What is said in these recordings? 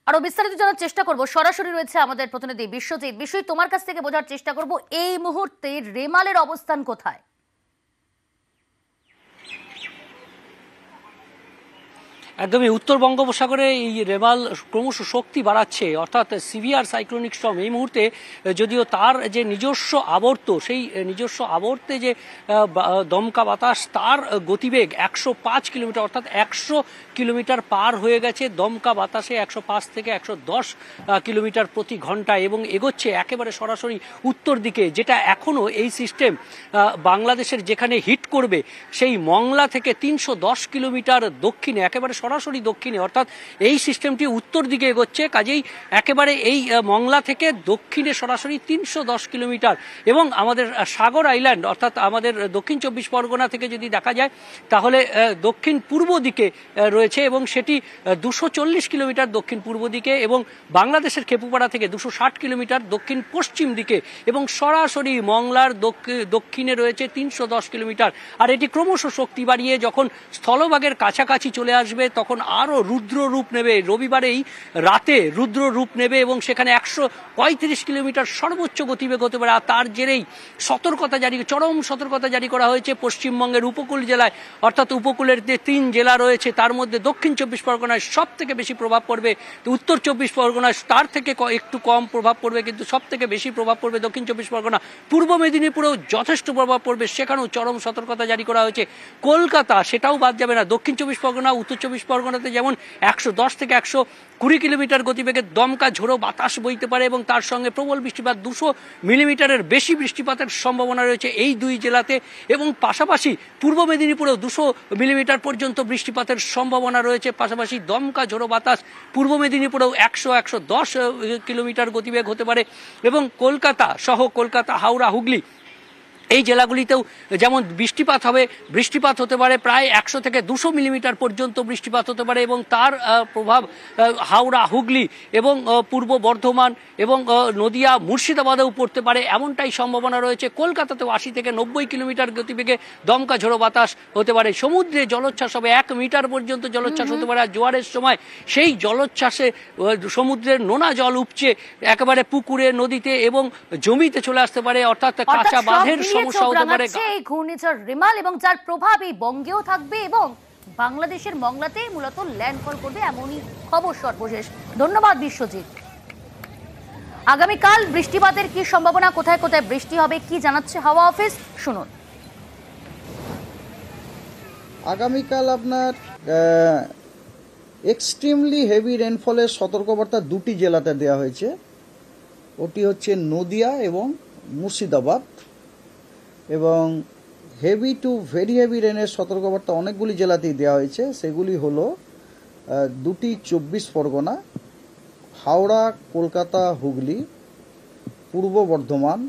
আরো বিস্তারিত জানার চেষ্টা করব। সরাসরি রয়েছে আমাদের প্রতিনিধি বিশ্বজিৎ। বিষয় তোমার কাছ থেকে বোঝার চেষ্টা করব এই মুহূর্তে রেমালের অবস্থান কোথায়। একদমই উত্তর বঙ্গোপসাগরে এই রেমাল ক্রমশ শক্তি বাড়াচ্ছে, অর্থাৎ সিভিয়ার সাইক্লোনিক স্টর্ম এই মুহূর্তে যদিও তার যে নিজস্ব আবর্ত, সেই নিজস্ব আবর্তে যে দমকা বাতাস, তার গতিবেগ 105 কিলোমিটার, অর্থাৎ 100 কিলোমিটার পার হয়ে গেছে দমকা বাতাসে, 105 থেকে 110 কিলোমিটার প্রতি ঘন্টায়, এবং এগোচ্ছে একেবারে সরাসরি উত্তর দিকে। যেটা এখনও এই সিস্টেম বাংলাদেশের যেখানে হিট করবে সেই মংলা থেকে 310 কিলোমিটার দক্ষিণে, একেবারে সরাসরি দক্ষিণে, অর্থাৎ এই সিস্টেমটি উত্তর দিকে এগোচ্ছে। কাজেই একেবারে এই মংলা থেকে দক্ষিণে সরাসরি 310 কিলোমিটার, এবং আমাদের সাগর আইল্যান্ড অর্থাৎ আমাদের দক্ষিণ 24 পরগনা থেকে যদি দেখা যায় তাহলে দক্ষিণ পূর্ব দিকে রয়েছে, এবং সেটি 240 কিলোমিটার দক্ষিণ পূর্ব দিকে, এবং বাংলাদেশের খেপুপাড়া থেকে 260 কিলোমিটার দক্ষিণ পশ্চিম দিকে, এবং সরাসরি মংলার দক্ষিণে রয়েছে 310 কিলোমিটার। আর এটি ক্রমশ শক্তি বাড়িয়ে যখন স্থলভাগের কাছাকাছি চলে আসবে তখন আরও রুদ্র রূপ নেবে। রবিবারেই রাতে রুদ্র রূপ নেবে, এবং সেখানে 135 কিলোমিটার সর্বোচ্চ গতিবেগ হতে পারে। আর তার জেরেই চরম সতর্কতা জারি করা হয়েছে পশ্চিমবঙ্গের উপকূল জেলায়, অর্থাৎ উপকূলের যে 3 জেলা রয়েছে তার মধ্যে দক্ষিণ 24 পরগনায় সব থেকে বেশি প্রভাব পড়বে, উত্তর 24 পরগনায় তার থেকে একটু কম প্রভাব পড়বে, কিন্তু সব থেকে বেশি প্রভাব পড়বে দক্ষিণ 24 পরগনা। পূর্ব মেদিনীপুরেও যথেষ্ট প্রভাব পড়বে, সেখানেও চরম সতর্কতা জারি করা হয়েছে। কলকাতা সেটাও বাদ যাবে না। দক্ষিণ 24 পরগনা, উত্তর 24 পরগনাতে যেমন 110 থেকে 120 কিলোমিটার গতিবেগের দমকা ঝোড়ো বাতাস বইতে পারে, এবং তার সঙ্গে প্রবল বৃষ্টিপাত, 200 মিলিমিটারের বেশি বৃষ্টিপাতের সম্ভাবনা রয়েছে এই 2 জেলাতে, এবং পাশাপাশি পূর্ব মেদিনীপুরেও 200 মিলিমিটার পর্যন্ত বৃষ্টিপাতের সম্ভাবনা রয়েছে। পাশাপাশি দমকা ঝোড়ো বাতাস পূর্ব মেদিনীপুরেও 100-110 কিলোমিটার গতিবেগ হতে পারে, এবং কলকাতা সহ কলকাতা, হাওড়া, হুগলি এই জেলাগুলিতেও যেমন বৃষ্টিপাত হতে পারে প্রায় 100 থেকে 200 মিলিমিটার পর্যন্ত বৃষ্টিপাত হতে পারে, এবং তার প্রভাব হাওড়া, হুগলি এবং পূর্ব বর্ধমান এবং নদিয়া, মুর্শিদাবাদেও পড়তে পারে, এমনটাই সম্ভাবনা রয়েছে। কলকাতাতেও 80 থেকে 90 কিলোমিটার গতিবেগে দমকা ঝোড়ো বাতাস হতে পারে। সমুদ্রে জলোচ্ছ্বাস হবে, 1 মিটার পর্যন্ত জলোচ্ছ্বাস হতে পারে। আর জোয়ারের সময় সেই জলোচ্ছ্বাসে সমুদ্রের নোনা জল উপচে একেবারে পুকুরে, নদীতে এবং জমিতে চলে আসতে পারে, অর্থাৎ কাঁচা বাঁধের সমস্যা হতে পারে। এই ঘূর্ণিঝড় রেমাল এবং যার প্রভাব এই বঙ্গেও থাকবে, এবং বাংলাদেশের মংলাতে মূলত ল্যান্ডফল করবে, এমনই খবর সর্বশেষ। ধন্যবাদ বিশ্বজিৎ। আগামীকাল বৃষ্টিপাতের কি সম্ভাবনা, কোথায় কোথায় বৃষ্টি হবে, কি জানাচ্ছে হাওয়া অফিস, শুনুন। আগামীকাল আপনার এক্সট্রিমলি হেভি রেনফলের সতর্কবার্তা 2টি জেলাতে দেওয়া হয়েছে। ওটি হচ্ছে নদিয়া এবং মুর্শিদাবাদ, এবং হেভি টু ভেরি হেভি রেনের সতর্কবার্তা অনেকগুলি জেলাতেই দেওয়া হয়েছে। সেগুলি হলো 2টি 24 পরগনা, হাওড়া, কলকাতা, হুগলি, পূর্ব বর্ধমান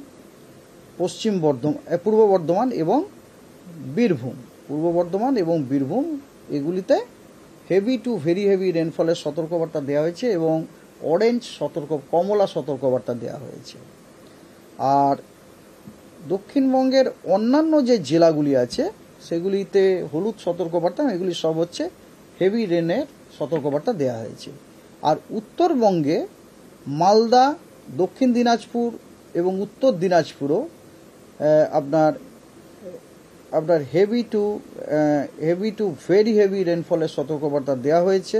এবং বীরভূম। এগুলিতে হেভি টু ভেরি হেভি রেনফলের সতর্কবার্তা দেওয়া হয়েছে, এবং কমলা সতর্কবার্তা দেওয়া হয়েছে। আর দক্ষিণবঙ্গের অন্যান্য যে জেলাগুলি আছে সেগুলিতে হলুদ সতর্কবার্তা, এগুলি সব হচ্ছে হেভি রেনের সতর্কবার্তা দেওয়া হয়েছে। আর উত্তরবঙ্গে মালদা, দক্ষিণ দিনাজপুর এবং উত্তর দিনাজপুরও আপনার হেভি টু ভেরি হেভি রেনফলের সতর্কবার্তা দেওয়া হয়েছে,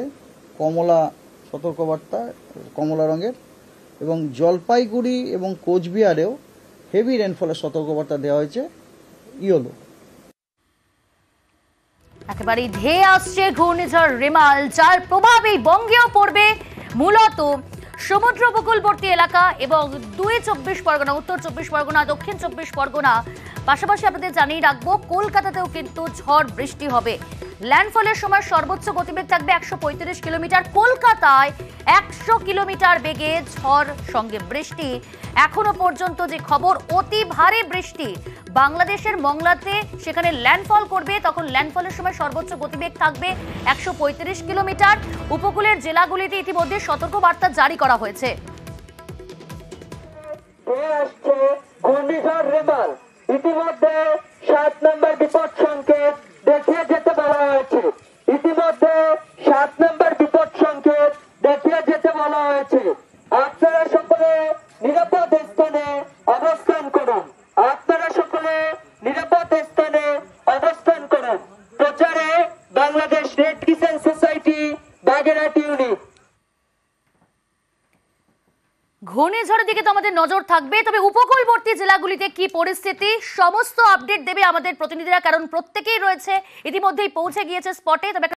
কমলা সতর্কবার্তা, কমলা রঙের, এবং জলপাইগুড়ি এবং কোচবিহারেও হেভি রেনফলের সতর্কবার্তা দেওয়া হয়েছে, ইয়েলো। একেবারে ধেয়ে আসছে ঘূর্ণিঝড় রেমাল, যার প্রভাব এই বঙ্গেও পড়বে, মূলত সমুদ্র উপকূলবর্তী এলাকা এবং 24 পরগনা, উত্তর 24 পরগনা, দক্ষিণ 24 পরগনা, পাশাপাশি আপনাদের জানিয়ে রাখবো কলকাতাতেও কিন্তু ঝড় বৃষ্টি হবে। ল্যান্ডফলের সময় সর্বোচ্চ গতিবেগ থাকবে 135 কিলোমিটার। কলকাতায় 100 কিলোমিটার বেগে ঝড় সঙ্গে বৃষ্টি। এখনো পর্যন্ত যে খবর, অতি ভারী বৃষ্টি বাংলাদেশের মংলাতে, সেখানে ল্যান্ডফল করবে, তখন ল্যান্ডফলের সময় সর্বোচ্চ গতিবেগ থাকবে 135 কিলোমিটার। উপকূলের জেলাগুলিতে ইতিমধ্যে সতর্কবার্তা জারি করা হয়েছে। ইতিমধ্যে 7 নম্বর বিপদ সংকেত দেখিয়ে যেতে বলা হয়েছে। রেড কিষান সোসাইটি বাগেরহাট ইউনিট। ঘূর্ণিঝড়ের দিকে তো আমাদের নজর থাকবে, তবে উপকূলবর্তী জেলাগুলিতে কি পরিস্থিতি সমস্ত আপডেট দেবে আমাদের প্রতিনিধিরা, কারণ প্রত্যেকেই রয়েছে ইতিমধ্যেই পৌঁছে গিয়েছে স্পটে। তবে